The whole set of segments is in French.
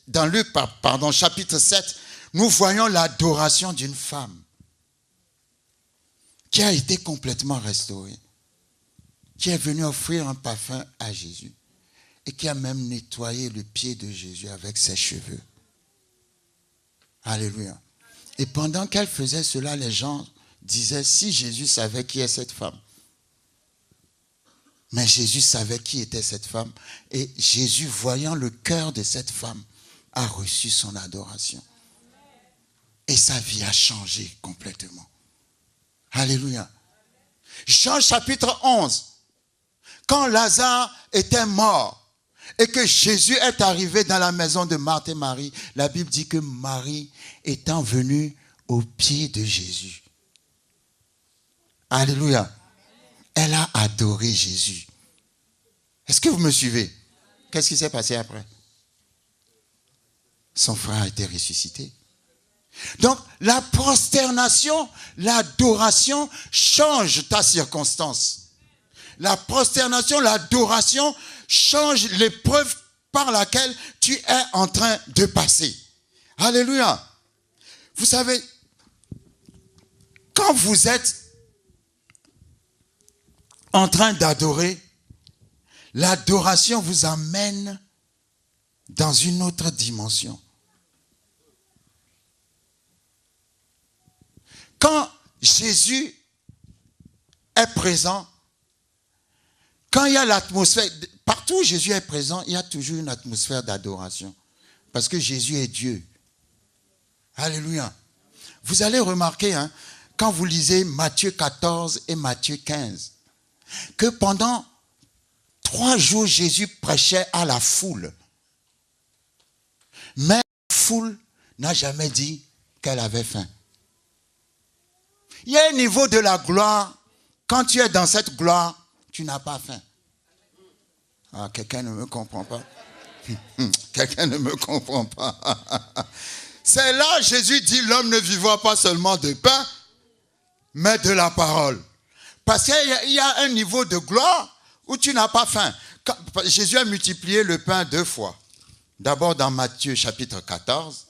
Dans Luc, chapitre 7, nous voyons l'adoration d'une femme qui a été complètement restaurée, qui est venue offrir un parfum à Jésus et qui a même nettoyé le pied de Jésus avec ses cheveux. Alléluia. Et pendant qu'elle faisait cela, les gens disaient, si Jésus savait qui est cette femme. Mais Jésus savait qui était cette femme. Et Jésus, voyant le cœur de cette femme, a reçu son adoration. Et sa vie a changé complètement. Alléluia. Jean chapitre 11. Quand Lazare était mort et que Jésus est arrivé dans la maison de Marthe et Marie, la Bible dit que Marie étant venue au pied de Jésus. Alléluia. Elle a adoré Jésus. Est-ce que vous me suivez? Qu'est-ce qui s'est passé après? Son frère a été ressuscité. Donc, la prosternation, l'adoration change ta circonstance. La prosternation, l'adoration change l'épreuve par laquelle tu es en train de passer. Alléluia. Vous savez, quand vous êtes en train d'adorer, l'adoration vous amène dans une autre dimension. Quand Jésus est présent, quand il y a l'atmosphère, partout où Jésus est présent, il y a toujours une atmosphère d'adoration. Parce que Jésus est Dieu. Alléluia. Vous allez remarquer, quand vous lisez Matthieu 14 et Matthieu 15, que pendant 3 jours, Jésus prêchait à la foule. Mais la foule n'a jamais dit qu'elle avait faim. Il y a un niveau de la gloire. Quand tu es dans cette gloire, tu n'as pas faim. Ah, quelqu'un ne me comprend pas. Quelqu'un ne me comprend pas. C'est là, Jésus dit, l'homme ne vivra pas seulement de pain, mais de la parole. Parce qu'il y a un niveau de gloire où tu n'as pas faim. Jésus a multiplié le pain 2 fois. D'abord dans Matthieu chapitre 14.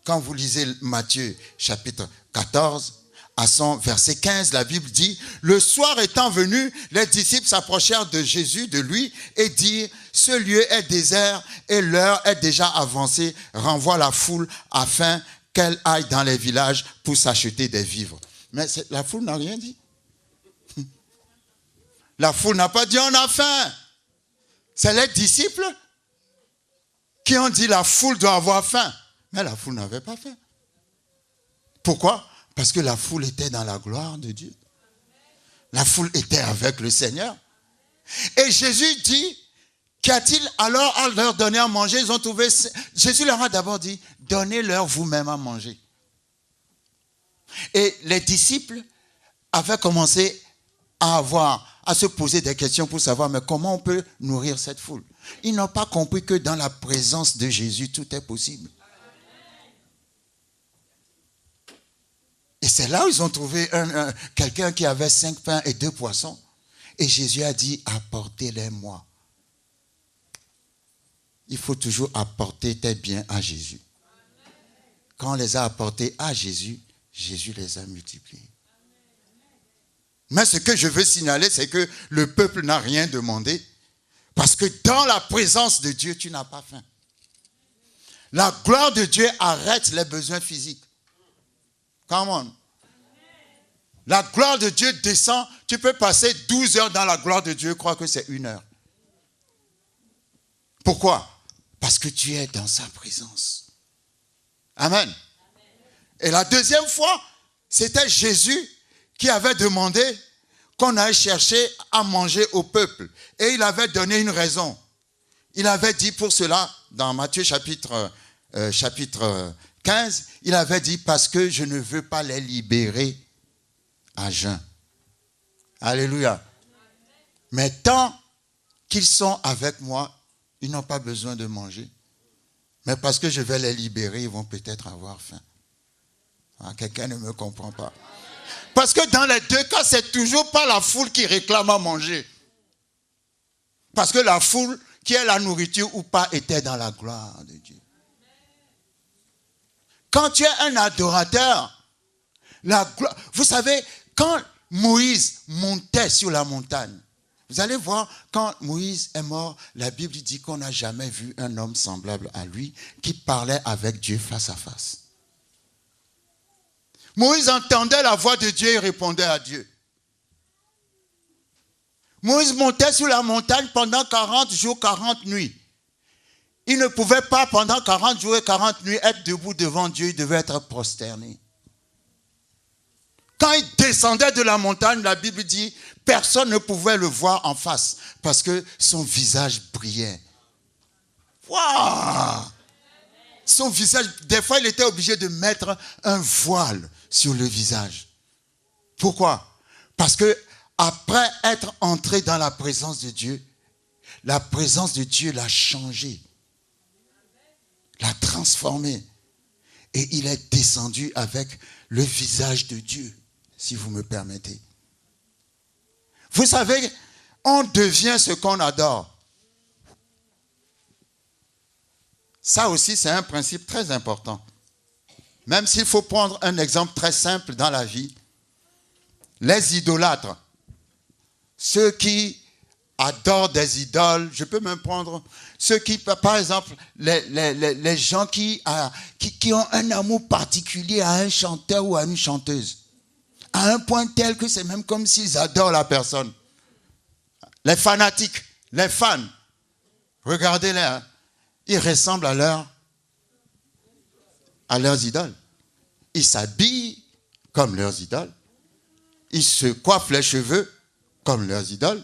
Quand vous lisez Matthieu chapitre 14, à son verset 15, la Bible dit, le soir étant venu, les disciples s'approchèrent de Jésus, de lui, et dirent, ce lieu est désert et l'heure est déjà avancée, renvoie la foule afin qu'elle aille dans les villages pour s'acheter des vivres. Mais la foule n'a rien dit. La foule n'a pas dit on a faim. C'est les disciples qui ont dit la foule doit avoir faim. Mais la foule n'avait pas faim. Pourquoi? Parce que la foule était dans la gloire de Dieu. La foule était avec le Seigneur. Et Jésus dit, Qu'y a-t-il alors à leur donner à manger? Ils ont trouvé... Jésus leur a d'abord dit, donnez-leur vous-même à manger. Et les disciples avaient commencé à se poser des questions pour savoir, mais comment on peut nourrir cette foule? Ils n'ont pas compris que dans la présence de Jésus, tout est possible. Et c'est là où ils ont trouvé quelqu'un qui avait 5 pains et 2 poissons. Et Jésus a dit, apportez-les-moi. Il faut toujours apporter tes biens à Jésus. Quand on les a apportés à Jésus, Jésus les a multipliés. Mais ce que je veux signaler, c'est que le peuple n'a rien demandé. Parce que dans la présence de Dieu, tu n'as pas faim. La gloire de Dieu arrête les besoins physiques. Come on. La gloire de Dieu descend. Tu peux passer 12 heures dans la gloire de Dieu, crois que c'est 1 heure. Pourquoi? Parce que tu es dans sa présence. Amen. Et la deuxième fois, c'était Jésus qui avait demandé qu'on aille chercher à manger au peuple. Et il avait donné une raison. Il avait dit pour cela, dans Matthieu chapitre 15, il avait dit, parce que je ne veux pas les libérer à jeun. Alléluia. Mais tant qu'ils sont avec moi, ils n'ont pas besoin de manger. Mais parce que je vais les libérer, ils vont peut-être avoir faim. Ah, quelqu'un ne me comprend pas. Parce que dans les deux cas, c'est toujours pas la foule qui réclame à manger. Parce que la foule, qui est la nourriture ou pas, était dans la gloire de Dieu. Quand tu es un adorateur, la gloire, vous savez, quand Moïse montait sur la montagne, vous allez voir, quand Moïse est mort, la Bible dit qu'on n'a jamais vu un homme semblable à lui qui parlait avec Dieu face à face. Moïse entendait la voix de Dieu et répondait à Dieu. Moïse montait sur la montagne pendant 40 jours, 40 nuits. Il ne pouvait pas pendant 40 jours et 40 nuits être debout devant Dieu, il devait être prosterné. Quand il descendait de la montagne, la Bible dit, personne ne pouvait le voir en face parce que son visage brillait. Waouh! Son visage, des fois il était obligé de mettre un voile sur le visage. Pourquoi? Parce que après être entré dans la présence de Dieu, la présence de Dieu l'a changé, l'a transformé. Et il est descendu avec le visage de Dieu, si vous me permettez. Vous savez, on devient ce qu'on adore. Ça aussi, c'est un principe très important. Même s'il faut prendre un exemple très simple dans la vie, les idolâtres, ceux qui adorent des idoles, je peux même prendre ceux qui, par exemple, les gens qui ont un amour particulier à un chanteur ou à une chanteuse, à un point tel que c'est même comme s'ils adorent la personne. Les fanatiques, les fans, regardez-les, hein, ils ressemblent à leurs idoles. Ils s'habillent comme leurs idoles. Ils se coiffent les cheveux comme leurs idoles.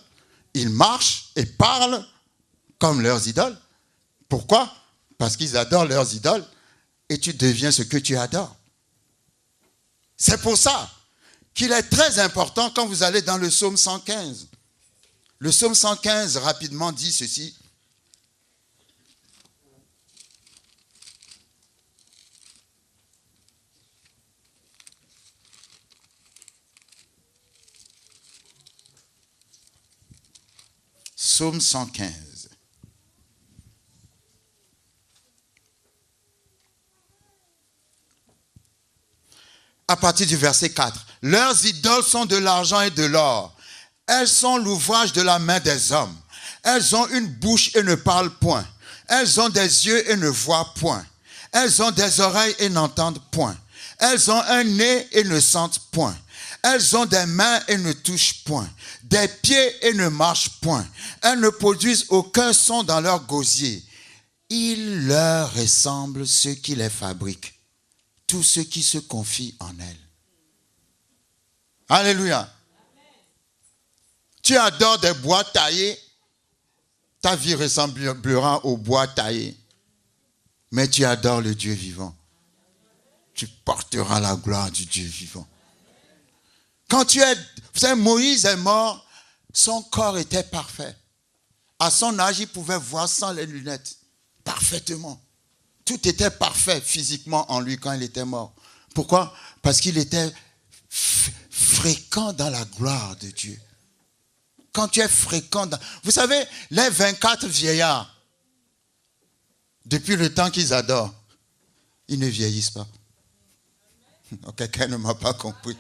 Ils marchent et parlent comme leurs idoles. Pourquoi? Parce qu'ils adorent leurs idoles et tu deviens ce que tu adores. C'est pour ça qu'il est très important quand vous allez dans le psaume 115. Le psaume 115 rapidement dit ceci. Psaume 115. À partir du verset 4. Leurs idoles sont de l'argent et de l'or. Elles sont l'ouvrage de la main des hommes. Elles ont une bouche et ne parlent point. Elles ont des yeux et ne voient point. Elles ont des oreilles et n'entendent point. Elles ont un nez et ne sentent point. Elles ont des mains et ne touchent point, des pieds et ne marchent point. Elles ne produisent aucun son dans leur gosier. Il leur ressemble ceux qui les fabriquent, tous ceux qui se confient en elles. Alléluia. Tu adores des bois taillés, ta vie ressemblera au bois taillé. Mais tu adores le Dieu vivant. Tu porteras la gloire du Dieu vivant. Quand vous savez, Moïse est mort, son corps était parfait. À son âge, il pouvait voir sans les lunettes, parfaitement. Tout était parfait physiquement en lui quand il était mort. Pourquoi? Parce qu'il était fréquent dans la gloire de Dieu. Quand tu es fréquent dans... Vous savez, les 24 vieillards, depuis le temps qu'ils adorent, ils ne vieillissent pas. Quelqu'un ne m'a pas compris.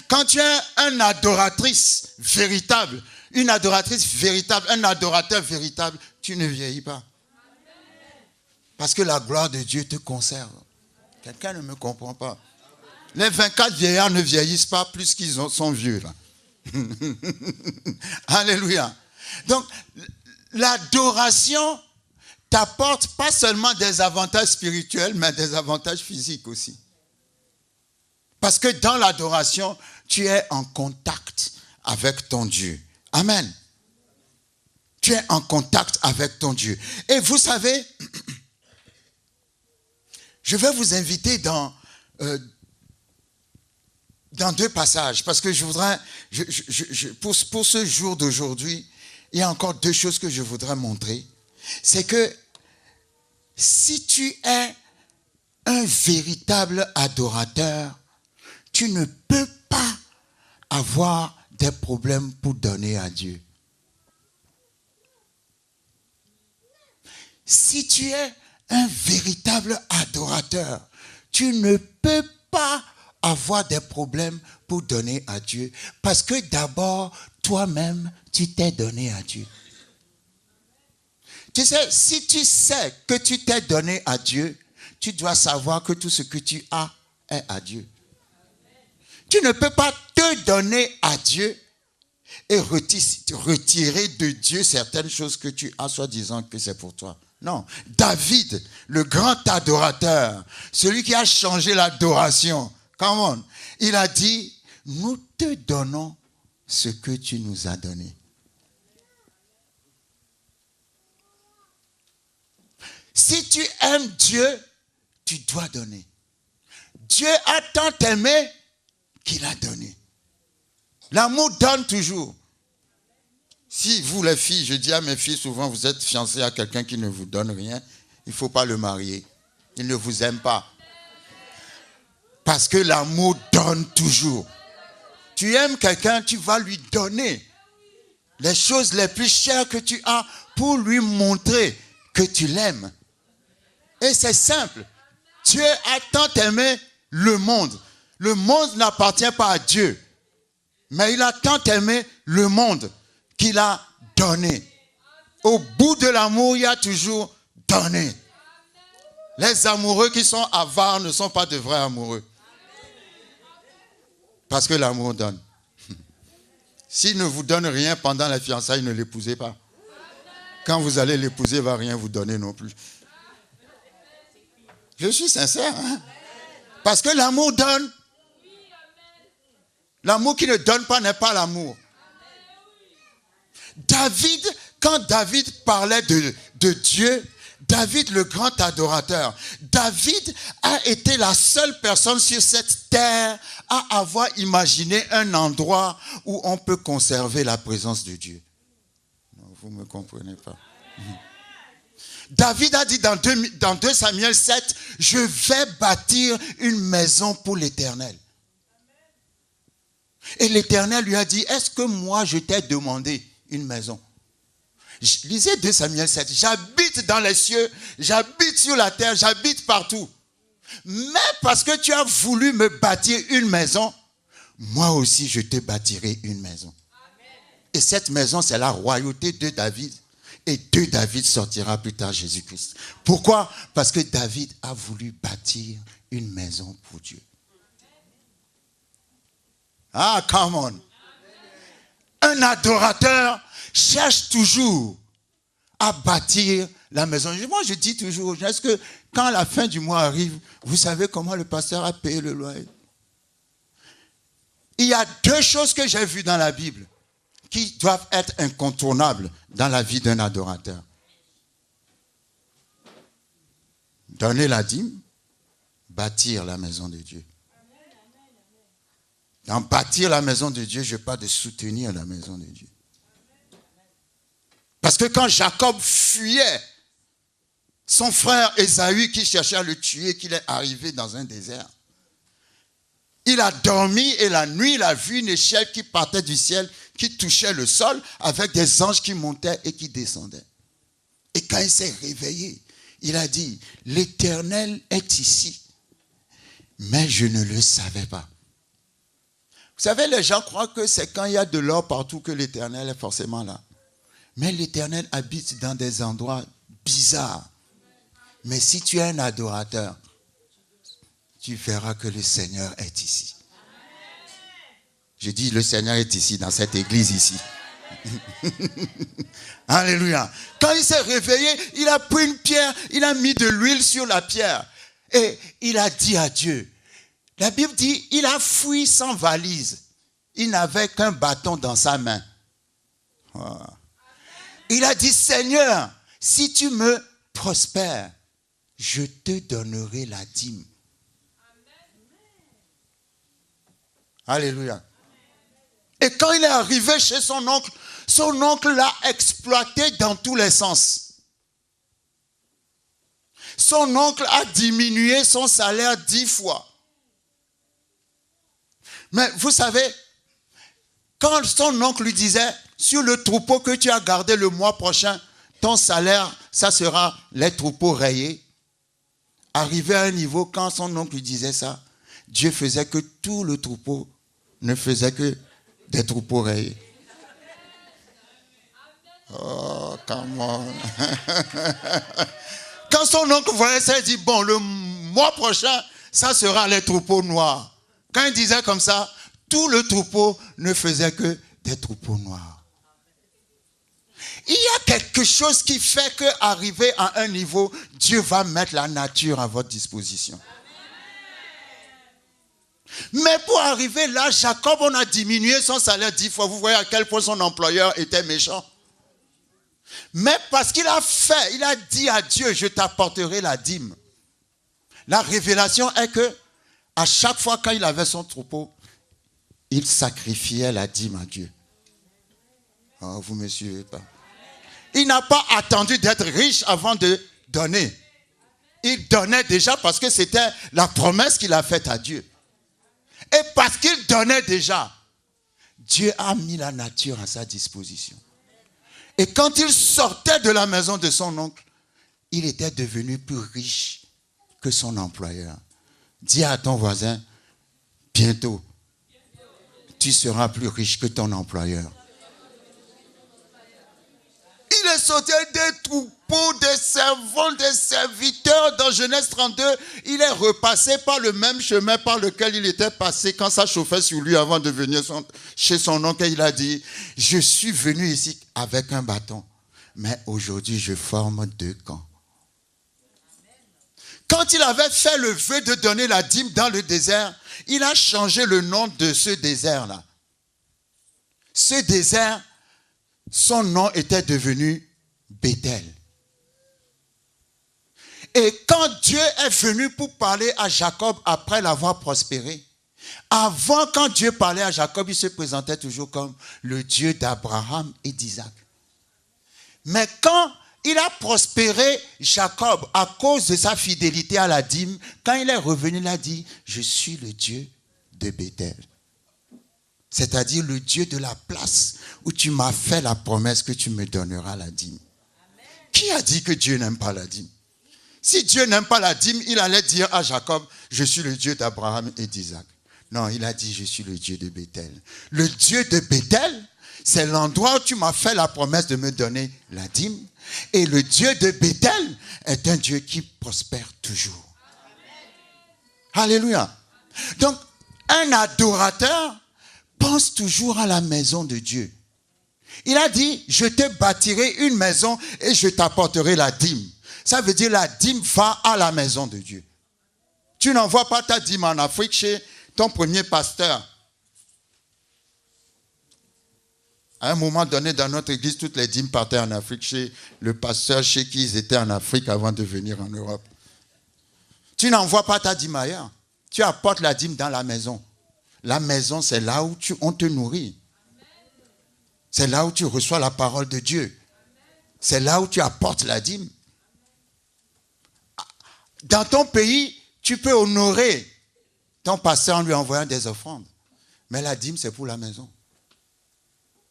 Quand tu es une adoratrice véritable, un adorateur véritable, tu ne vieillis pas. Parce que la gloire de Dieu te conserve. Quelqu'un ne me comprend pas. Les 24 vieillards ne vieillissent pas plus qu'ils sont vieux. Là. Alléluia. Donc, l'adoration t'apporte pas seulement des avantages spirituels, mais des avantages physiques aussi. Parce que dans l'adoration, tu es en contact avec ton Dieu. Amen. Tu es en contact avec ton Dieu. Et vous savez, je vais vous inviter dans 2 passages, parce que je voudrais, pour ce jour d'aujourd'hui, il y a encore 2 choses que je voudrais montrer. C'est que si tu es un véritable adorateur, tu ne peux pas avoir des problèmes pour donner à Dieu. Si tu es un véritable adorateur, tu ne peux pas avoir des problèmes pour donner à Dieu. Parce que d'abord, toi-même, tu t'es donné à Dieu. Tu sais, si tu sais que tu t'es donné à Dieu, tu dois savoir que tout ce que tu as est à Dieu. Tu ne peux pas te donner à Dieu et retirer de Dieu certaines choses que tu as, soit disant que c'est pour toi. Non, David, le grand adorateur, celui qui a changé l'adoration, come on, il a dit, nous te donnons ce que tu nous as donné. Si tu aimes Dieu, tu dois donner. Dieu a tant aimé qu'il a donné. L'amour donne toujours. Si vous les filles, je dis à mes filles souvent, vous êtes fiancées à quelqu'un qui ne vous donne rien, il ne faut pas le marier. Il ne vous aime pas. Parce que l'amour donne toujours. Tu aimes quelqu'un, tu vas lui donner les choses les plus chères que tu as pour lui montrer que tu l'aimes. Et c'est simple. Dieu a tant aimé le monde. Le monde n'appartient pas à Dieu. Mais il a tant aimé le monde qu'il a donné. Au bout de l'amour, il y a toujours donné. Les amoureux qui sont avares ne sont pas de vrais amoureux. Parce que l'amour donne. S'il ne vous donne rien pendant la fiançailles, ne l'épousez pas. Quand vous allez l'épouser, il ne va rien vous donner non plus. Je suis sincère. Hein? Parce que l'amour donne. L'amour qui ne donne pas n'est pas l'amour. David, quand David parlait de Dieu, David, le grand adorateur, David a été la seule personne sur cette terre à avoir imaginé un endroit où on peut conserver la présence de Dieu. Non, vous ne me comprenez pas. David a dit dans 2 Samuel 7, je vais bâtir une maison pour l'Éternel. Et l'Éternel lui a dit, est-ce que moi je t'ai demandé une maison? Lisez 2 Samuel 7. J'habite dans les cieux, j'habite sur la terre, j'habite partout. Mais parce que tu as voulu me bâtir une maison, moi aussi je te bâtirai une maison. Et cette maison, c'est la royauté de David. Et de David sortira plus tard Jésus-Christ. Pourquoi? Parce que David a voulu bâtir une maison pour Dieu. Ah, come on. Un adorateur cherche toujours à bâtir la maison. Moi, je dis toujours, est-ce que quand la fin du mois arrive, vous savez comment le pasteur a payé le loyer? Il y a 2 choses que j'ai vues dans la Bible. qui doivent être incontournables dans la vie d'un adorateur. Donner la dîme, bâtir la maison de Dieu. Dans bâtir la maison de Dieu, je parle de soutenir la maison de Dieu. Parce que quand Jacob fuyait son frère Ésaü qui cherchait à le tuer, qu'il est arrivé dans un désert, il a dormi et la nuit, il a vu une échelle qui partait du ciel, qui touchait le sol avec des anges qui montaient et qui descendaient. Et quand il s'est réveillé, il a dit, l'Éternel est ici, mais je ne le savais pas. Vous savez, les gens croient que c'est quand il y a de l'or partout que l'Éternel est forcément là. Mais l'Éternel habite dans des endroits bizarres. Mais si tu es un adorateur, tu verras que le Seigneur est ici. Je dis, le Seigneur est ici, dans cette église ici. Alléluia. Quand il s'est réveillé, il a pris une pierre, il a mis de l'huile sur la pierre. Et il a dit à Dieu. La Bible dit, il a fui sans valise. Il n'avait qu'un bâton dans sa main. Oh. Il a dit, Seigneur, si tu me prospères, je te donnerai la dîme. Alléluia. Et quand il est arrivé chez son oncle l'a exploité dans tous les sens. Son oncle a diminué son salaire 10 fois. Mais vous savez, quand son oncle lui disait, sur le troupeau que tu as gardé le mois prochain, ton salaire, ça sera les troupeaux rayés. Arrivé à un niveau, quand son oncle lui disait ça, Dieu faisait que tout le troupeau ne faisait que des troupeaux rayés. Oh, come on. Quand son oncle voyait ça, il dit, bon, le mois prochain, ça sera les troupeaux noirs. Quand il disait comme ça, tout le troupeau ne faisait que des troupeaux noirs. Il y a quelque chose qui fait qu'arriver à un niveau, Dieu va mettre la nature à votre disposition. Mais pour arriver là, Jacob, on a diminué son salaire 10 fois. Vous voyez à quel point son employeur était méchant. Mais parce qu'il a fait, il a dit à Dieu, je t'apporterai la dîme. La révélation est que à chaque fois quand il avait son troupeau, il sacrifiait la dîme à Dieu. Oh, vous ne me suivez pas. Il n'a pas attendu d'être riche avant de donner. Il donnait déjà parce que c'était la promesse qu'il a faite à Dieu. Et parce qu'il donnait déjà, Dieu a mis la nature à sa disposition. Et quand il sortait de la maison de son oncle, il était devenu plus riche que son employeur. Dis à ton voisin, bientôt, tu seras plus riche que ton employeur. Il est sorti des troupeaux, des servants, des serviteurs dans Genèse 32. Il est repassé par le même chemin par lequel il était passé quand ça chauffait sur lui avant de venir chez son oncle. Il a dit, je suis venu ici avec un bâton, mais aujourd'hui je forme 2 camps. Quand il avait fait le vœu de donner la dîme dans le désert, il a changé le nom de ce désert-là. Ce désert, son nom était devenu Bethel. Et quand Dieu est venu pour parler à Jacob après l'avoir prospéré, avant, quand Dieu parlait à Jacob, il se présentait toujours comme le Dieu d'Abraham et d'Isaac. Mais quand il a prospéré Jacob à cause de sa fidélité à la dîme, quand il est revenu, il a dit, je suis le Dieu de Bethel. C'est-à-dire le Dieu de la place où tu m'as fait la promesse que tu me donneras la dîme. Amen. Qui a dit que Dieu n'aime pas la dîme? Si Dieu n'aime pas la dîme, il allait dire à Jacob, je suis le Dieu d'Abraham et d'Isaac. Non, il a dit, je suis le Dieu de Bethel. Le Dieu de Bethel, c'est l'endroit où tu m'as fait la promesse de me donner la dîme. Et le Dieu de Bethel est un Dieu qui prospère toujours. Amen. Alléluia. Donc, un adorateur pense toujours à la maison de Dieu. Il a dit, je te bâtirai une maison et je t'apporterai la dîme. Ça veut dire la dîme va à la maison de Dieu. Tu n'envoies pas ta dîme en Afrique chez ton premier pasteur. À un moment donné, dans notre église, toutes les dîmes partaient en Afrique, chez le pasteur, chez qui ils étaient en Afrique avant de venir en Europe. Tu n'envoies pas ta dîme ailleurs. Tu apportes la dîme dans la maison. La maison, c'est là où on te nourrit. C'est là où tu reçois la parole de Dieu. C'est là où tu apportes la dîme. Dans ton pays, tu peux honorer ton pasteur en lui envoyant des offrandes. Mais la dîme, c'est pour la maison.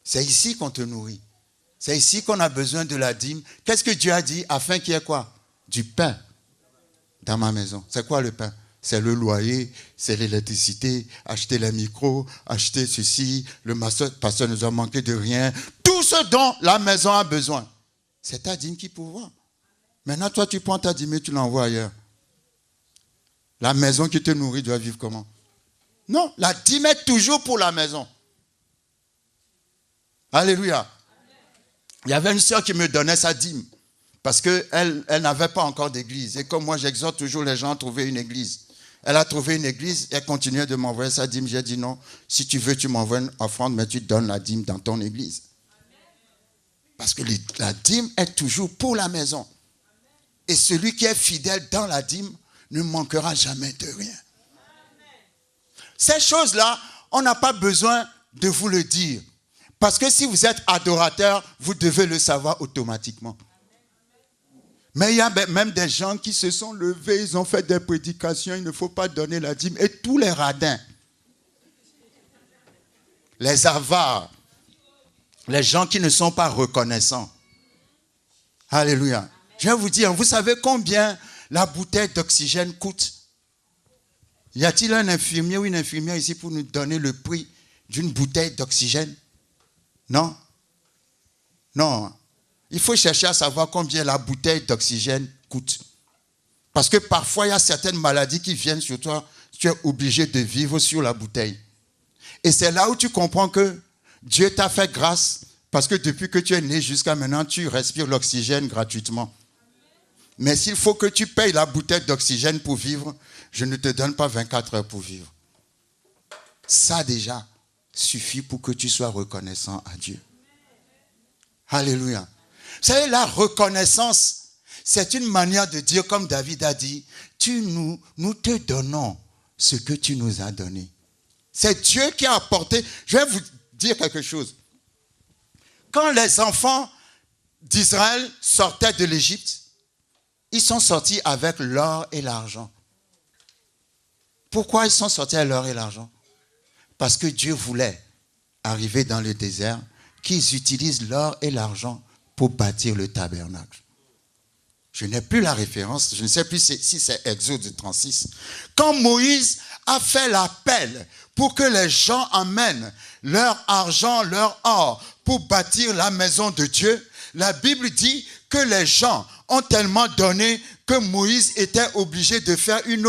C'est ici qu'on te nourrit. C'est ici qu'on a besoin de la dîme. Qu'est-ce que Dieu a dit? Afin qu'il y ait quoi? Du pain dans ma maison. C'est quoi le pain? C'est le loyer, c'est l'électricité, acheter les micros, acheter ceci. Le pasteur nous a manqué de rien. Tout ce dont la maison a besoin. C'est ta dîme qui pourvoit. Maintenant, toi, tu prends ta dîme et tu l'envoies ailleurs. La maison qui te nourrit doit vivre comment? Non, la dîme est toujours pour la maison. Alléluia. Il y avait une sœur qui me donnait sa dîme parce qu'elle n'avait pas encore d'église. Et comme moi, j'exhorte toujours les gens à trouver une église. Elle a trouvé une église et elle continuait de m'envoyer sa dîme. J'ai dit non, si tu veux, tu m'envoies une offrande, mais tu donnes la dîme dans ton église. Parce que la dîme est toujours pour la maison. Et celui qui est fidèle dans la dîme ne manquera jamais de rien. Ces choses-là, on n'a pas besoin de vous le dire. Parce que si vous êtes adorateur, vous devez le savoir automatiquement. Mais il y a même des gens qui se sont levés, ils ont fait des prédications, il ne faut pas donner la dîme. Et tous les radins, les avares, les gens qui ne sont pas reconnaissants. Alléluia. Je vais vous dire, vous savez combien la bouteille d'oxygène coûte? Y a-t-il un infirmier ou une infirmière ici pour nous donner le prix d'une bouteille d'oxygène? Non? Non. Il faut chercher à savoir combien la bouteille d'oxygène coûte. Parce que parfois, il y a certaines maladies qui viennent sur toi. Tu es obligé de vivre sur la bouteille. Et c'est là où tu comprends que Dieu t'a fait grâce. Parce que depuis que tu es né jusqu'à maintenant, tu respires l'oxygène gratuitement. Mais s'il faut que tu payes la bouteille d'oxygène pour vivre, je ne te donne pas 24 heures pour vivre. Ça déjà suffit pour que tu sois reconnaissant à Dieu. Alléluia. Vous savez, la reconnaissance, c'est une manière de dire, comme David a dit, nous te donnons ce que tu nous as donné. C'est Dieu qui a apporté. Je vais vous dire quelque chose. Quand les enfants d'Israël sortaient de l'Égypte, ils sont sortis avec l'or et l'argent. Pourquoi ils sont sortis avec l'or et l'argent? Parce que Dieu voulait arriver dans le désert, qu'ils utilisent l'or et l'argent pour bâtir le tabernacle. Je n'ai plus la référence, je ne sais plus si c'est Exode 36. Quand Moïse a fait l'appel pour que les gens amènent leur argent, leur or pour bâtir la maison de Dieu, la Bible dit que les gens ont tellement donné que Moïse était obligé de faire une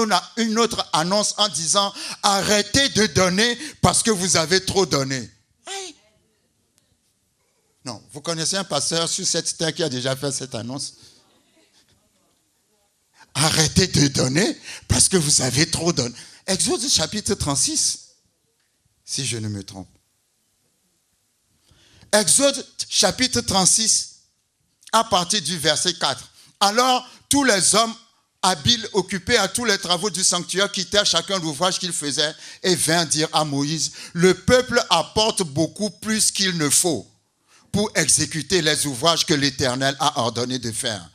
autre annonce en disant « Arrêtez de donner parce que vous avez trop donné. » Non, vous connaissez un pasteur sur cette terre qui a déjà fait cette annonce? Arrêtez de donner parce que vous avez trop donné. Exode chapitre 36, si je ne me trompe. Exode chapitre 36, à partir du verset 4. Alors, tous les hommes habiles, occupés à tous les travaux du sanctuaire, quittèrent chacun l'ouvrage qu'il faisait et vinrent dire à Moïse, le peuple apporte beaucoup plus qu'il ne faut pour exécuter les ouvrages que l'Éternel a ordonné de faire.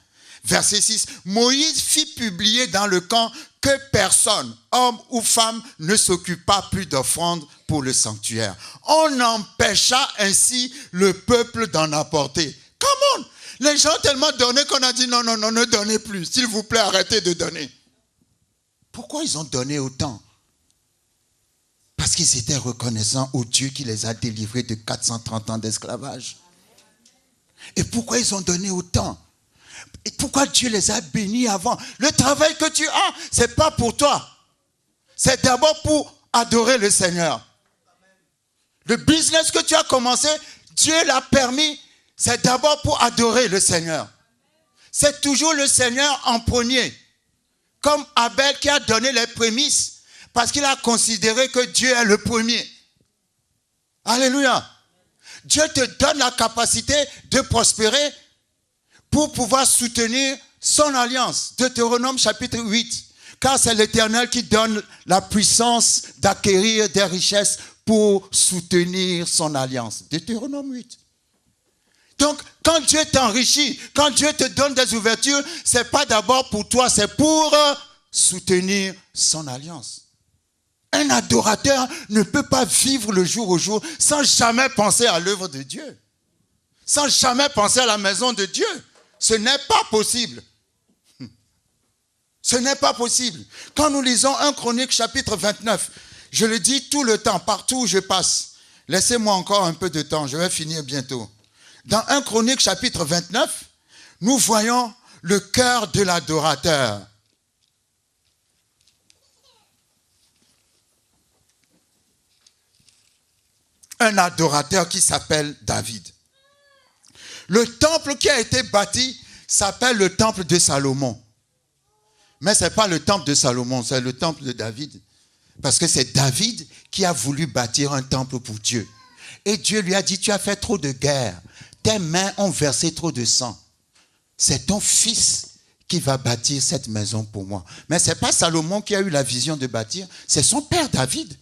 Verset 6, Moïse fit publier dans le camp que personne, homme ou femme, ne s'occupa plus d'offrandes pour le sanctuaire. On empêcha ainsi le peuple d'en apporter. Come on! Les gens ont tellement donné qu'on a dit non, ne donnez plus. S'il vous plaît, arrêtez de donner. Pourquoi ils ont donné autant? Parce qu'ils étaient reconnaissants au Dieu qui les a délivrés de 430 ans d'esclavage. Et pourquoi ils ont donné autant? Et pourquoi Dieu les a bénis avant? Le travail que tu as, ce n'est pas pour toi. C'est d'abord pour adorer le Seigneur. Le business que tu as commencé, Dieu l'a permis. C'est d'abord pour adorer le Seigneur. C'est toujours le Seigneur en premier. Comme Abel qui a donné les prémices. Parce qu'il a considéré que Dieu est le premier. Alléluia. Dieu te donne la capacité de prospérer pour pouvoir soutenir son alliance. Deutéronome chapitre 8. Car c'est l'Éternel qui donne la puissance d'acquérir des richesses pour soutenir son alliance. Deutéronome 8. Donc, quand Dieu t'enrichit, quand Dieu te donne des ouvertures, ce n'est pas d'abord pour toi, c'est pour soutenir son alliance. Un adorateur ne peut pas vivre le jour au jour sans jamais penser à l'œuvre de Dieu. Sans jamais penser à la maison de Dieu. Ce n'est pas possible. Ce n'est pas possible. Quand nous lisons 1 Chronique chapitre 29, je le dis tout le temps, partout où je passe. Laissez-moi encore un peu de temps, je vais finir bientôt. Dans 1 Chronique chapitre 29, nous voyons le cœur de l'adorateur. Un adorateur qui s'appelle David. Le temple qui a été bâti s'appelle le temple de Salomon. Mais ce n'est pas le temple de Salomon, c'est le temple de David. Parce que c'est David qui a voulu bâtir un temple pour Dieu. Et Dieu lui a dit, tu as fait trop de guerre. Tes mains ont versé trop de sang. C'est ton fils qui va bâtir cette maison pour moi. Mais ce n'est pas Salomon qui a eu la vision de bâtir, c'est son père David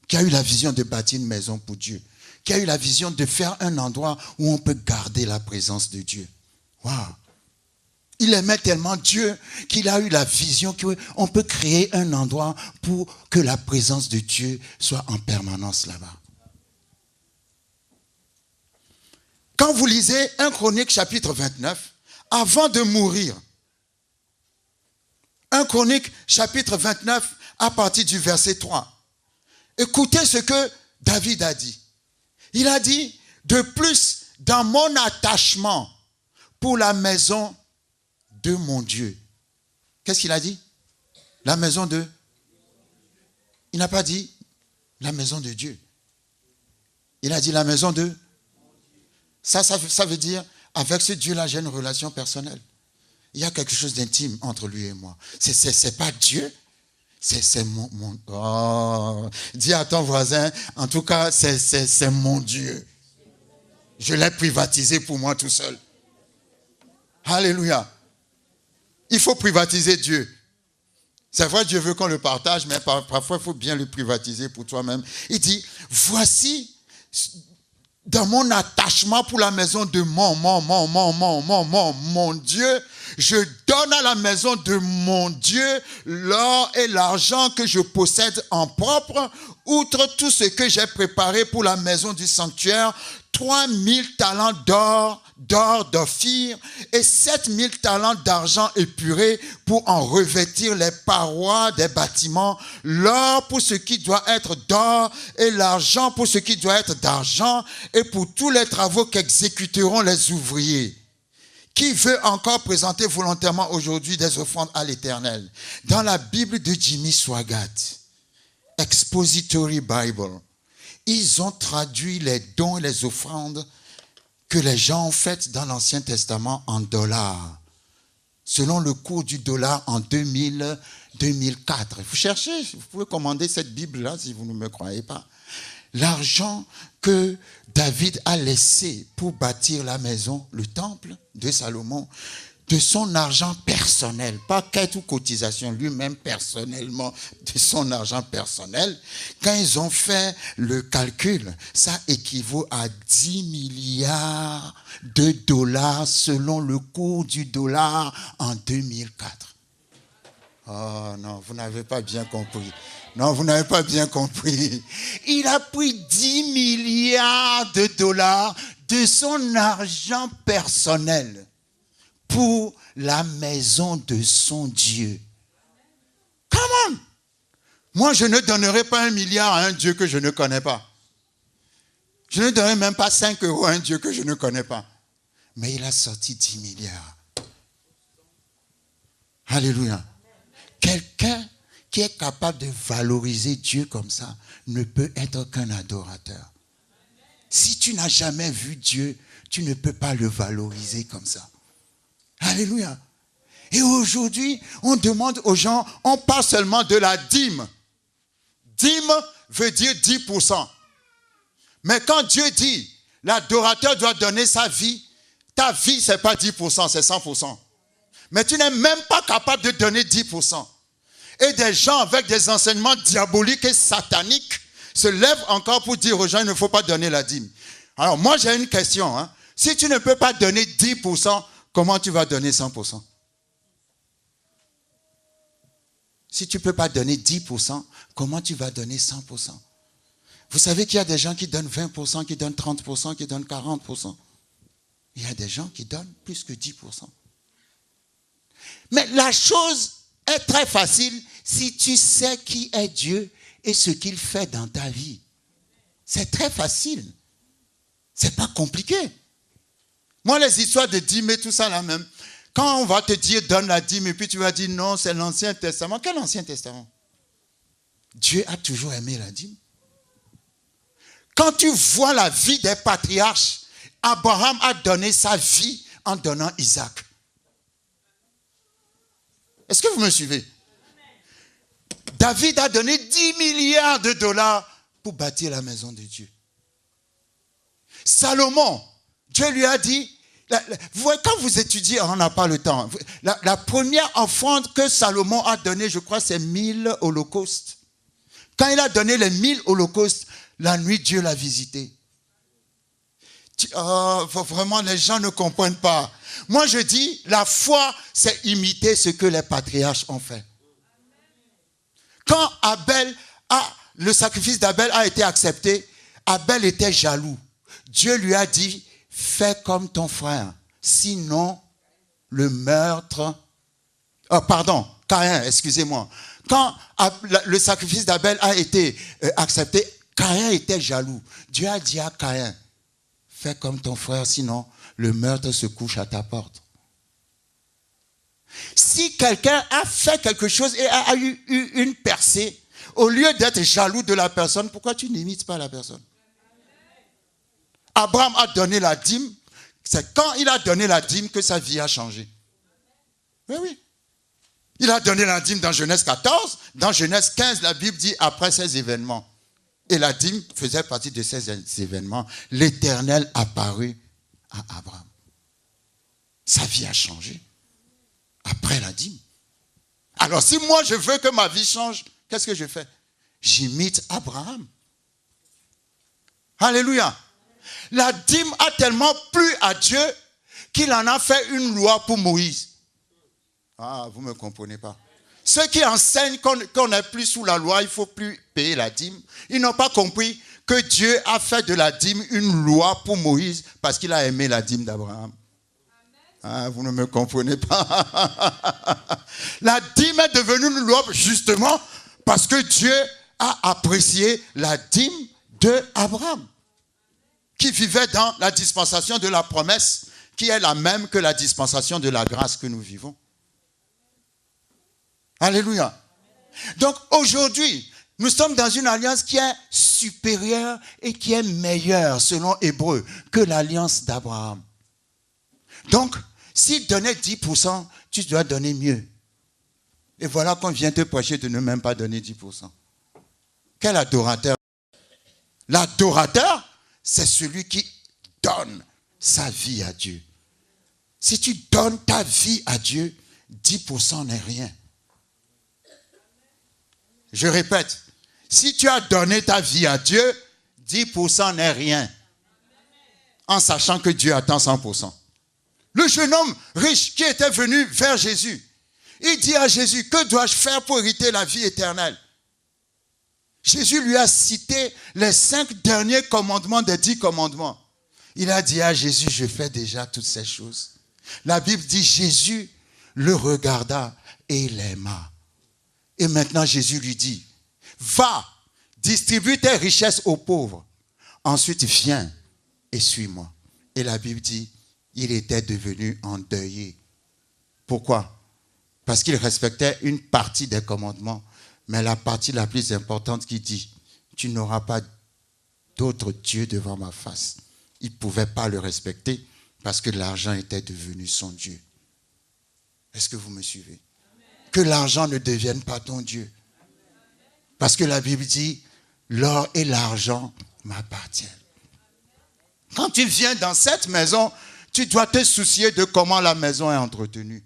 qui a eu la vision de bâtir une maison pour Dieu. Qui a eu la vision de faire un endroit où on peut garder la présence de Dieu. Waouh! Il aimait tellement Dieu qu'il a eu la vision qu'on peut créer un endroit pour que la présence de Dieu soit en permanence là-bas. Quand vous lisez 1 Chronique chapitre 29, avant de mourir, 1 Chronique chapitre 29 à partir du verset 3, écoutez ce que David a dit. Il a dit, de plus, dans mon attachement pour la maison de mon Dieu. Qu'est-ce qu'il a dit? La maison de... Il n'a pas dit la maison de Dieu. Il a dit la maison de... Ça veut dire, avec ce Dieu-là, j'ai une relation personnelle. Il y a quelque chose d'intime entre lui et moi. C'est pas Dieu, c'est mon... Oh, dis à ton voisin, en tout cas, c'est mon Dieu. Je l'ai privatisé pour moi tout seul. Alléluia. Il faut privatiser Dieu. C'est vrai, Dieu veut qu'on le partage, mais parfois, il faut bien le privatiser pour toi-même. Il dit, voici, dans mon attachement pour la maison de mon Dieu, je donne à la maison de mon Dieu l'or et l'argent que je possède en propre, outre tout ce que j'ai préparé pour la maison du sanctuaire, 3000 talents d'Ophir et 7000 talents d'argent épuré pour en revêtir les parois des bâtiments, l'or pour ce qui doit être d'or et l'argent pour ce qui doit être d'argent et pour tous les travaux qu'exécuteront les ouvriers. Qui veut encore présenter volontairement aujourd'hui des offrandes à l'Éternel? Dans la Bible de Jimmy Swaggart, Expository Bible, ils ont traduit les dons et les offrandes que les gens ont faites dans l'Ancien Testament en dollars, selon le cours du dollar en 2004. Vous cherchez, vous pouvez commander cette Bible-là si vous ne me croyez pas. L'argent que David a laissé pour bâtir la maison, le temple de Salomon, de son argent personnel, pas quête ou cotisation, lui-même personnellement, de son argent personnel, quand ils ont fait le calcul, ça équivaut à 10 milliards de dollars selon le cours du dollar en 2004. Oh non, vous n'avez pas bien compris. Non, vous n'avez pas bien compris. Il a pris 10 milliards de dollars de son argent personnel pour la maison de son Dieu. Come on! Moi, je ne donnerai pas 1 milliard à un Dieu que je ne connais pas. Je ne donnerai même pas 5 euros à un Dieu que je ne connais pas. Mais il a sorti 10 milliards. Alléluia. Quelqu'un qui est capable de valoriser Dieu comme ça ne peut être qu'un adorateur. Si tu n'as jamais vu Dieu, tu ne peux pas le valoriser comme ça. Alléluia. Et aujourd'hui, on demande aux gens, on parle seulement de la dîme. Dîme veut dire 10%. Mais quand Dieu dit, L'adorateur doit donner sa vie. Ta vie, ce n'est pas 10%, c'est 100%. Mais tu n'es même pas capable de donner 10%. Et des gens avec des enseignements diaboliques et sataniques se lèvent encore pour dire aux gens, il ne faut pas donner la dîme. Alors moi, j'ai une question. Hein. Si tu ne peux pas donner 10%, comment tu vas donner 100%? Si tu ne peux pas donner 10%, comment tu vas donner 100%? Vous savez qu'il y a des gens qui donnent 20%, qui donnent 30%, qui donnent 40%. Il y a des gens qui donnent plus que 10%. Mais la chose est très facile si tu sais qui est Dieu et ce qu'il fait dans ta vie. C'est très facile. C'est pas compliqué. Moi, les histoires de dîmes et tout ça là même, quand on va te dire donne la dîme et puis tu vas dire non, c'est l'Ancien Testament. Quel Ancien Testament? Dieu a toujours aimé la dîme. Quand tu vois la vie des patriarches, Abraham a donné sa vie en donnant Isaac. Est-ce que vous me suivez? David a donné 10 milliards de dollars pour bâtir la maison de Dieu. Salomon, Dieu lui a dit, vous voyez, quand vous étudiez, on n'a pas le temps, la première offrande que Salomon a donnée, je crois, c'est 1000 holocaustes. Quand il a donné les 1000 holocaustes, la nuit, Dieu l'a visité. Vraiment, les gens ne comprennent pas. Moi, je dis, la foi, c'est imiter ce que les patriarches ont fait. Quand le sacrifice d'Abel a été accepté, Abel était jaloux. Dieu lui a dit, fais comme ton frère, sinon le meurtre... Caïn, excusez-moi. Quand le sacrifice d'Abel a été accepté, Caïn était jaloux. Dieu a dit à Caïn, fais comme ton frère, sinon le meurtre se couche à ta porte. Si quelqu'un a fait quelque chose et a eu une percée, au lieu d'être jaloux de la personne, pourquoi tu n'imites pas la personne? Abraham a donné la dîme. C'est quand il a donné la dîme que sa vie a changé. Oui. Il a donné la dîme dans Genèse 14. Dans Genèse 15, la Bible dit après ces événements. Et la dîme faisait partie de ces événements. L'Éternel apparut à Abraham. Sa vie a changé. Après la dîme. Alors si moi je veux que ma vie change, qu'est-ce que je fais? J'imite Abraham. Alléluia. La dîme a tellement plu à Dieu qu'il en a fait une loi pour Moïse. Ah, vous ne me comprenez pas. Ceux qui enseignent qu'on n'est plus sous la loi, il ne faut plus payer la dîme, ils n'ont pas compris que Dieu a fait de la dîme une loi pour Moïse parce qu'il a aimé la dîme d'Abraham. Ah, vous ne me comprenez pas. La dîme est devenue une loi justement parce que Dieu a apprécié la dîme d'Abraham, qui vivait dans la dispensation de la promesse, qui est la même que la dispensation de la grâce que nous vivons. Alléluia. Donc aujourd'hui, nous sommes dans une alliance qui est supérieure et qui est meilleure, selon Hébreu, que l'alliance d'Abraham. Donc, s'il donnait 10%, tu dois donner mieux. Et voilà qu'on vient te prêcher de ne même pas donner 10%. Quel adorateur? L'adorateur, c'est celui qui donne sa vie à Dieu. Si tu donnes ta vie à Dieu, 10% n'est rien. Je répète, si tu as donné ta vie à Dieu, 10% n'est rien. En sachant que Dieu attend 100%. Le jeune homme riche qui était venu vers Jésus, il dit à Jésus, que dois-je faire pour hériter la vie éternelle? Jésus lui a cité les 5 derniers commandements des 10 commandements. Il a dit à Jésus, je fais déjà toutes ces choses. La Bible dit, Jésus le regarda et l'aima. Et maintenant Jésus lui dit, va, distribue tes richesses aux pauvres. Ensuite viens et suis-moi. Et la Bible dit, il était devenu endeuillé. Pourquoi? Parce qu'il respectait une partie des commandements. Mais la partie la plus importante qui dit, tu n'auras pas d'autre Dieu devant ma face. Il ne pouvait pas le respecter parce que l'argent était devenu son Dieu. Est-ce que vous me suivez? Que l'argent ne devienne pas ton Dieu. Parce que la Bible dit, l'or et l'argent m'appartiennent. Quand tu viens dans cette maison, tu dois te soucier de comment la maison est entretenue.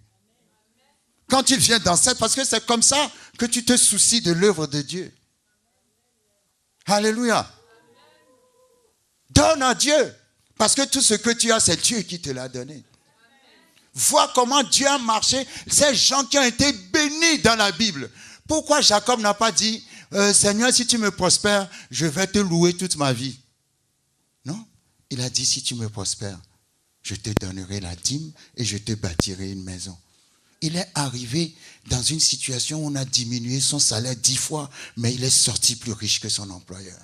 Quand tu viens dans cette, parce que c'est comme ça que tu te soucies de l'œuvre de Dieu. Alléluia. Donne à Dieu. Parce que tout ce que tu as, c'est Dieu qui te l'a donné. Vois comment Dieu a marché. Ces gens qui ont été bénis dans la Bible. Pourquoi Jacob n'a pas dit, Seigneur, si tu me prospères, je vais te louer toute ma vie. Non. Il a dit, si tu me prospères, je te donnerai la dîme et je te bâtirai une maison. Il est arrivé dans une situation où on a diminué son salaire 10 fois, mais il est sorti plus riche que son employeur.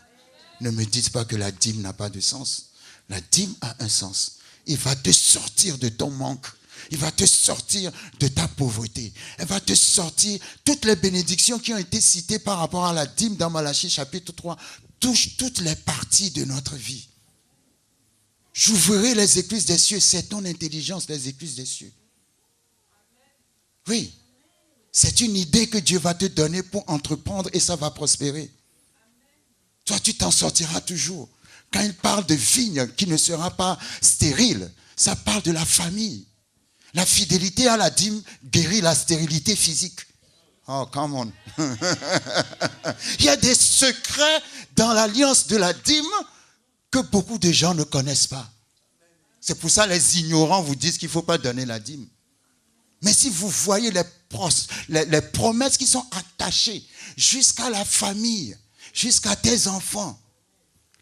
Ne me dites pas que la dîme n'a pas de sens. La dîme a un sens. Il va te sortir de ton manque. Il va te sortir de ta pauvreté. Elle va te sortir. Toutes les bénédictions qui ont été citées par rapport à la dîme dans Malachie chapitre 3 touchent toutes les parties de notre vie. J'ouvrirai les écluses des cieux. C'est ton intelligence, les écluses des cieux. Oui. C'est une idée que Dieu va te donner pour entreprendre et ça va prospérer. Toi, tu t'en sortiras toujours. Quand il parle de vigne qui ne sera pas stérile, ça parle de la famille. La fidélité à la dîme guérit la stérilité physique. Oh, come on. Il y a des secrets dans l'alliance de la dîme que beaucoup de gens ne connaissent pas. C'est pour ça que les ignorants vous disent qu'il ne faut pas donner la dîme. Mais si vous voyez les promesses qui sont attachées jusqu'à la famille, jusqu'à tes enfants.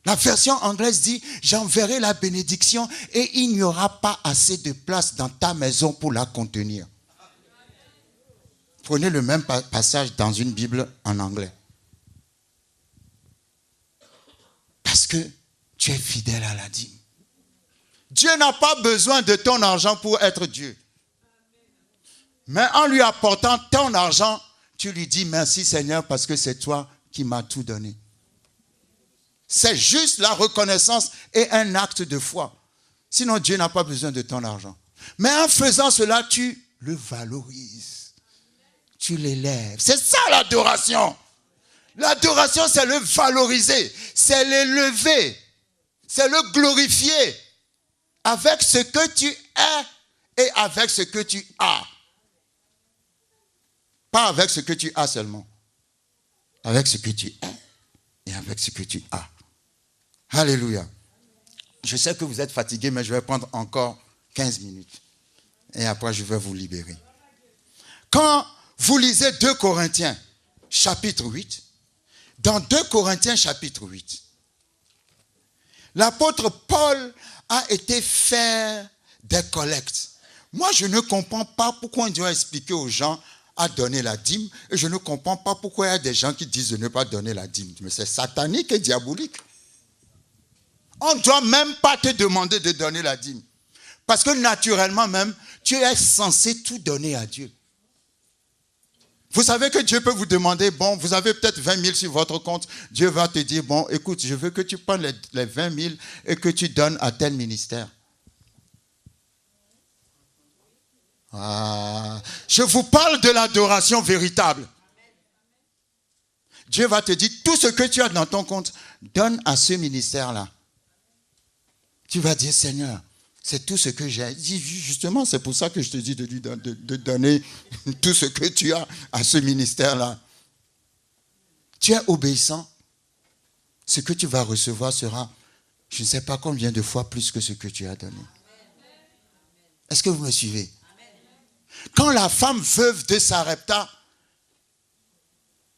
La version anglaise dit, j'enverrai la bénédiction et il n'y aura pas assez de place dans ta maison pour la contenir. Prenez le même passage dans une Bible en anglais. Parce que tu es fidèle à la dîme. Dieu n'a pas besoin de ton argent pour être Dieu. Mais en lui apportant ton argent, tu lui dis merci Seigneur parce que c'est toi qui m'as tout donné. C'est juste la reconnaissance et un acte de foi. Sinon, Dieu n'a pas besoin de ton argent. Mais en faisant cela, tu le valorises. Tu l'élèves. C'est ça l'adoration. L'adoration, c'est le valoriser. C'est l'élever. C'est le glorifier. Avec ce que tu es et avec ce que tu as. Pas avec ce que tu as seulement. Avec ce que tu es et avec ce que tu as. Alléluia. Je sais que vous êtes fatigués, mais je vais prendre encore 15 minutes. Et après, je vais vous libérer. Quand vous lisez 2 Corinthiens, chapitre 8, dans 2 Corinthiens, chapitre 8, l'apôtre Paul a été faire des collectes. Moi, je ne comprends pas pourquoi on doit expliquer aux gens à donner la dîme, et je ne comprends pas pourquoi il y a des gens qui disent de ne pas donner la dîme. Mais c'est satanique et diabolique. On ne doit même pas te demander de donner la dîme. Parce que naturellement même, tu es censé tout donner à Dieu. Vous savez que Dieu peut vous demander, bon, vous avez peut-être 20 000 sur votre compte. Dieu va te dire, bon, écoute, je veux que tu prennes les 20 000 et que tu donnes à tel ministère. Ah, je vous parle de l'adoration véritable. Dieu va te dire, tout ce que tu as dans ton compte, donne à ce ministère-là. Tu vas dire, Seigneur, c'est tout ce que j'ai. Justement, c'est pour ça que je te dis de donner tout ce que tu as à ce ministère-là. Tu es obéissant. Ce que tu vas recevoir sera, je ne sais pas combien de fois plus que ce que tu as donné. Est-ce que vous me suivez? Quand la femme veuve de Sarepta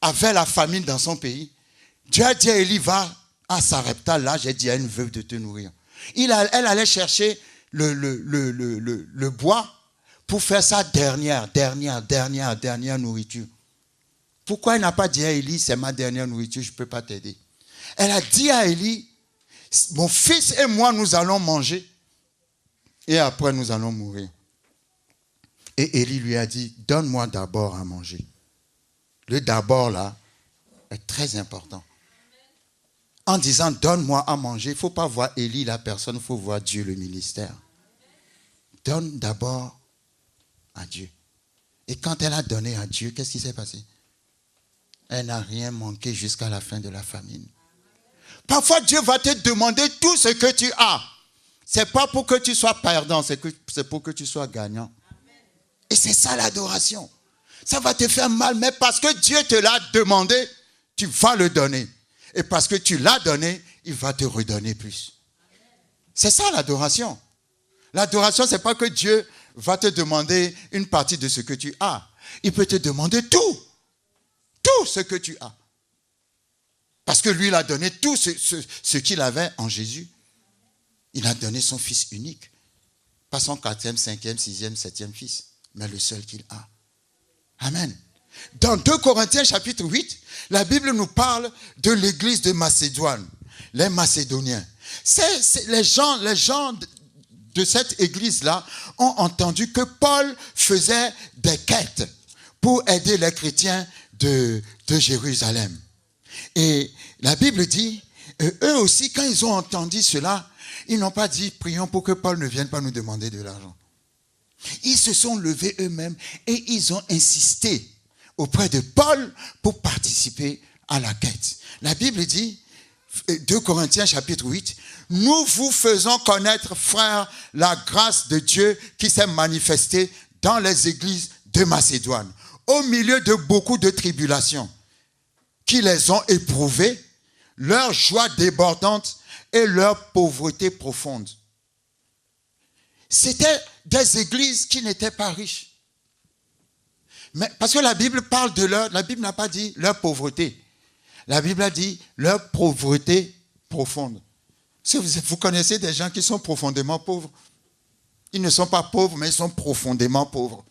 avait la famine dans son pays, Dieu a dit à Élie, va à Sarepta, là j'ai dit à une veuve de te nourrir. Elle allait chercher le bois pour faire sa dernière nourriture. Pourquoi elle n'a pas dit à Élie, c'est ma dernière nourriture, je ne peux pas t'aider. Elle a dit à Élie, mon fils et moi nous allons manger et après nous allons mourir. Et Élie lui a dit, donne-moi d'abord à manger. Le d'abord là est très important. En disant, donne-moi à manger, il ne faut pas voir Élie la personne, il faut voir Dieu le ministère. Donne d'abord à Dieu. Et quand elle a donné à Dieu, qu'est-ce qui s'est passé? Elle n'a rien manqué jusqu'à la fin de la famine. Parfois, Dieu va te demander tout ce que tu as. Ce n'est pas pour que tu sois perdant, c'est pour que tu sois gagnant. Et c'est ça l'adoration. Ça va te faire mal, mais parce que Dieu te l'a demandé, tu vas le donner. Et parce que tu l'as donné, il va te redonner plus. C'est ça l'adoration. L'adoration, ce n'est pas que Dieu va te demander une partie de ce que tu as. Il peut te demander tout. Tout ce que tu as. Parce que lui, il a donné tout ce qu'il avait en Jésus. Il a donné son fils unique. Pas son 4e, 5e, 6e, 7e fils, mais le seul qu'il a. Amen. Dans 2 Corinthiens chapitre 8, la Bible nous parle de l'église de Macédoine, les Macédoniens. Les gens de cette église-là ont entendu que Paul faisait des quêtes pour aider les chrétiens de Jérusalem. Et la Bible dit, eux aussi, quand ils ont entendu cela, ils n'ont pas dit, prions pour que Paul ne vienne pas nous demander de l'argent. Ils se sont levés eux-mêmes et ils ont insisté auprès de Paul pour participer à la quête. La Bible dit, 2 Corinthiens chapitre 8, nous vous faisons connaître, frères, la grâce de Dieu qui s'est manifestée dans les églises de Macédoine, au milieu de beaucoup de tribulations qui les ont éprouvées, leur joie débordante et leur pauvreté profonde. C'était des églises qui n'étaient pas riches. Mais parce que la Bible parle de la Bible n'a pas dit leur pauvreté. La Bible a dit leur pauvreté profonde. Vous connaissez des gens qui sont profondément pauvres. Ils ne sont pas pauvres, mais ils sont profondément pauvres.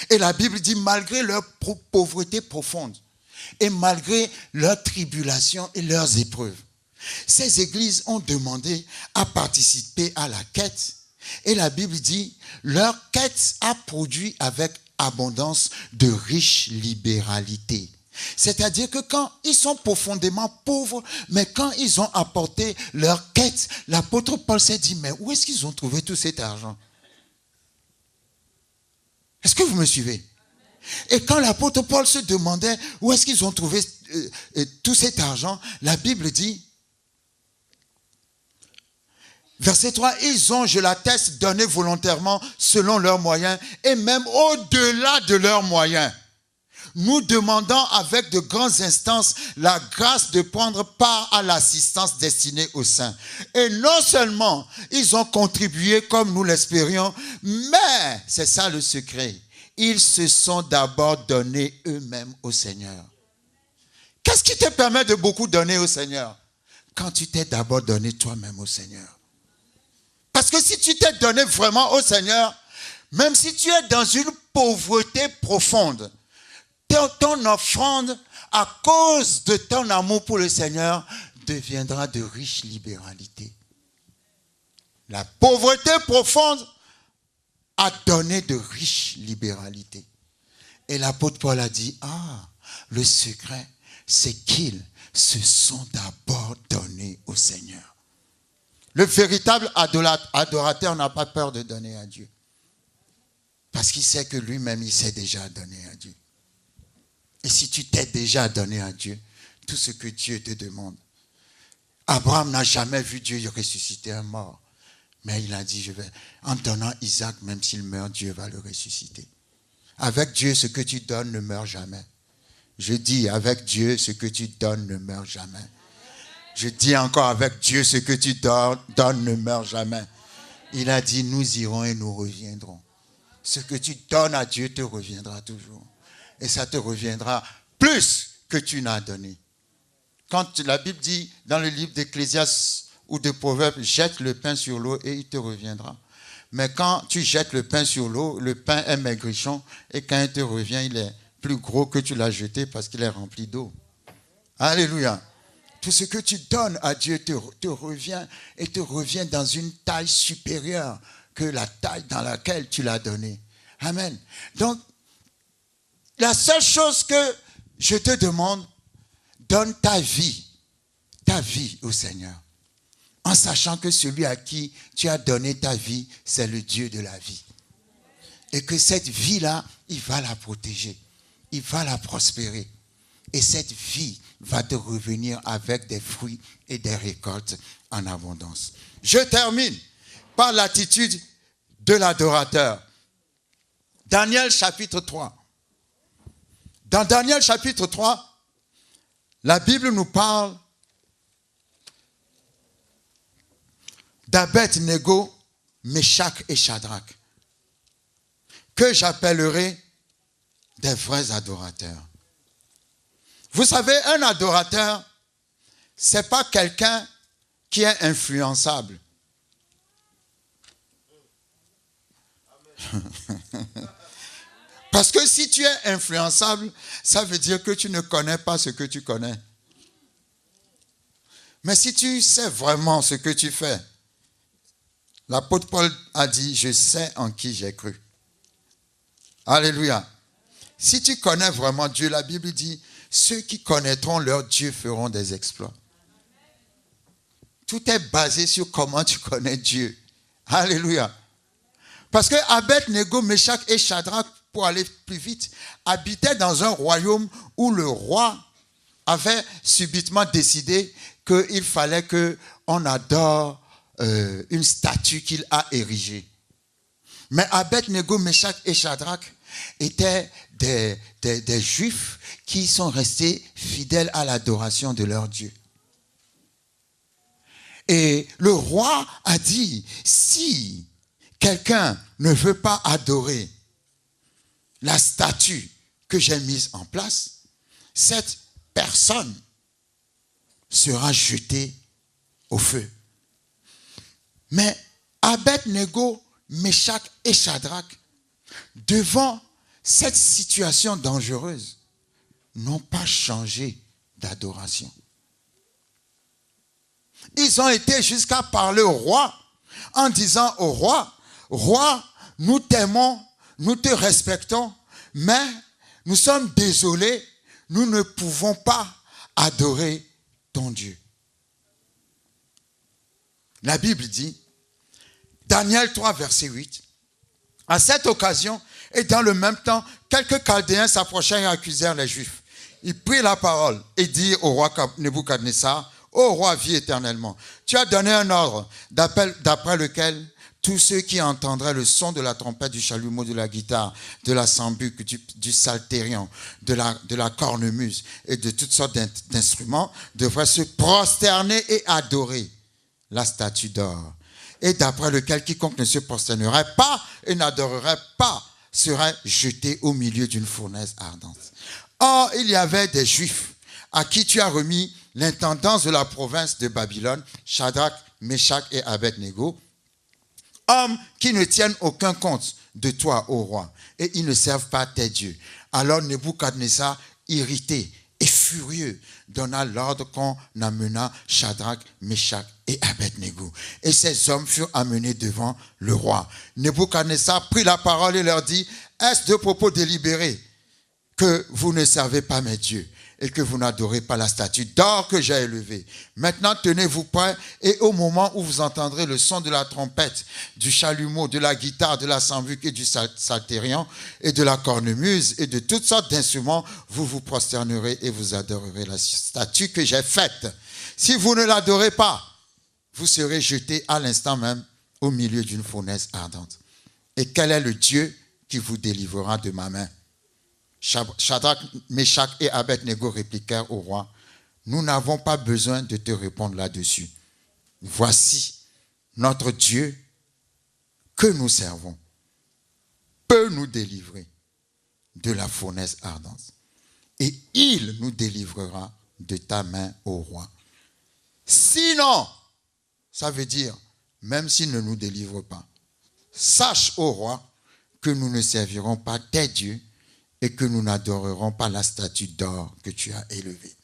Et la Bible dit malgré leur pauvreté profonde et malgré leurs tribulations et leurs épreuves, ces églises ont demandé à participer à la quête. Et la Bible dit, leur quête a produit avec abondance de riche libéralité. C'est-à-dire que quand ils sont profondément pauvres, mais quand ils ont apporté leur quête, l'apôtre Paul s'est dit, mais où est-ce qu'ils ont trouvé tout cet argent? Est-ce que vous me suivez? Et quand l'apôtre Paul se demandait où est-ce qu'ils ont trouvé tout cet argent, la Bible dit, verset 3, ils ont, je l'atteste, donné volontairement selon leurs moyens et même au-delà de leurs moyens, nous demandant avec de grandes instances la grâce de prendre part à l'assistance destinée aux saints. Et non seulement ils ont contribué comme nous l'espérions, mais, c'est ça le secret, ils se sont d'abord donnés eux-mêmes au Seigneur. Qu'est-ce qui te permet de beaucoup donner au Seigneur? Quand tu t'es d'abord donné toi-même au Seigneur. Parce que si tu t'es donné vraiment au Seigneur, même si tu es dans une pauvreté profonde, ton offrande, à cause de ton amour pour le Seigneur, deviendra de riche libéralité. La pauvreté profonde a donné de riche libéralité. Et l'apôtre Paul a dit, le secret, c'est qu'ils se sont d'abord donnés au Seigneur. Le véritable adorateur n'a pas peur de donner à Dieu. Parce qu'il sait que lui-même, il s'est déjà donné à Dieu. Et si tu t'es déjà donné à Dieu, tout ce que Dieu te demande. Abraham n'a jamais vu Dieu ressusciter un mort. Mais il a dit, en donnant Isaac, même s'il meurt, Dieu va le ressusciter. Avec Dieu, ce que tu donnes ne meurt jamais. Je dis, avec Dieu, ce que tu donnes ne meurt jamais. Je dis encore, avec Dieu, ce que tu donnes ne meurt jamais. Il a dit, nous irons et nous reviendrons. Ce que tu donnes à Dieu te reviendra toujours. Et ça te reviendra plus que tu n'as donné. Quand la Bible dit, dans le livre d'Ecclésiaste ou de Proverbes, jette le pain sur l'eau et il te reviendra. Mais quand tu jettes le pain sur l'eau, le pain est maigrichon et quand il te revient, il est plus gros que tu l'as jeté parce qu'il est rempli d'eau. Alléluia. Tout ce que tu donnes à Dieu te revient et te revient dans une taille supérieure que la taille dans laquelle tu l'as donné. Amen. Donc, la seule chose que je te demande, donne ta vie au Seigneur. En sachant que celui à qui tu as donné ta vie, c'est le Dieu de la vie. Et que cette vie-là, il va la protéger. Il va la prospérer. Et cette vie, va te revenir avec des fruits et des récoltes en abondance. Je termine par l'attitude de l'adorateur. Daniel chapitre 3. Dans Daniel chapitre 3, la Bible nous parle d'Abed-Négo, Méshach et Shadrach, que j'appellerai des vrais adorateurs. Vous savez, un adorateur, ce n'est pas quelqu'un qui est influençable. Parce que si tu es influençable, ça veut dire que tu ne connais pas ce que tu connais. Mais si tu sais vraiment ce que tu fais, l'apôtre Paul a dit, je sais en qui j'ai cru. Alléluia. Si tu connais vraiment Dieu, la Bible dit, ceux qui connaîtront leur Dieu feront des exploits. Tout est basé sur comment tu connais Dieu. Alléluia. Parce que Abed-Négo, Méshach et Shadrach, pour aller plus vite, habitaient dans un royaume où le roi avait subitement décidé qu'il fallait qu'on adore une statue qu'il a érigée. Mais Abed-Négo, Méshach et Shadrach étaient des Juifs qui sont restés fidèles à l'adoration de leur Dieu. Et le roi a dit, si quelqu'un ne veut pas adorer la statue que j'ai mise en place, cette personne sera jetée au feu. Mais Abed-Négo, Méshach et Shadrach, devant cette situation dangereuse, n'ont pas changé d'adoration. Ils ont été jusqu'à parler au roi en disant au roi, « Roi, nous t'aimons, nous te respectons, mais nous sommes désolés, nous ne pouvons pas adorer ton Dieu. » La Bible dit, Daniel 3, verset 8, « À cette occasion, et dans le même temps, quelques Chaldéens s'approchèrent et accusèrent les Juifs. Ils prirent la parole et dirent au roi Nebuchadnezzar, « Ô roi, vis éternellement, tu as donné un ordre d'après lequel tous ceux qui entendraient le son de la trompette, du chalumeau, de la guitare, de la sambuc, du psalterion, de la cornemuse et de toutes sortes d'instruments devraient se prosterner et adorer la statue d'or. Et d'après lequel quiconque ne se prosternerait pas et n'adorerait pas serait jeté au milieu d'une fournaise ardente. Or, il y avait des Juifs à qui tu as remis l'intendance de la province de Babylone, Shadrach, Méshach et Abed-Négo, hommes qui ne tiennent aucun compte de toi, ô roi, et ils ne servent pas tes dieux. Alors Nebuchadnezzar, irrité et furieux, donna l'ordre qu'on amenât Shadrach, Méshach et Abed-Négo. Et ces hommes furent amenés devant le roi. Nebuchadnezzar prit la parole et leur dit, « Est-ce de propos délibérés que vous ne servez pas mes dieux et que vous n'adorez pas la statue d'or que j'ai élevée? Maintenant, tenez-vous prêts, et au moment où vous entendrez le son de la trompette, du chalumeau, de la guitare, de la sambuc et du psalterion et de la cornemuse et de toutes sortes d'instruments, vous vous prosternerez et vous adorerez la statue que j'ai faite. Si vous ne l'adorez pas, vous serez jetés à l'instant même au milieu d'une fournaise ardente. Et quel est le Dieu qui vous délivrera de ma main? » Shadrach, Méshach et Abed-Négo répliquèrent au roi, « Nous n'avons pas besoin de te répondre là-dessus. Voici notre Dieu que nous servons peut nous délivrer de la fournaise ardente. Et il nous délivrera de ta main, ô roi. Sinon, ça veut dire, même s'il ne nous délivre pas, sache, ô roi, que nous ne servirons pas tes dieux et que nous n'adorerons pas la statue d'or que tu as élevée. »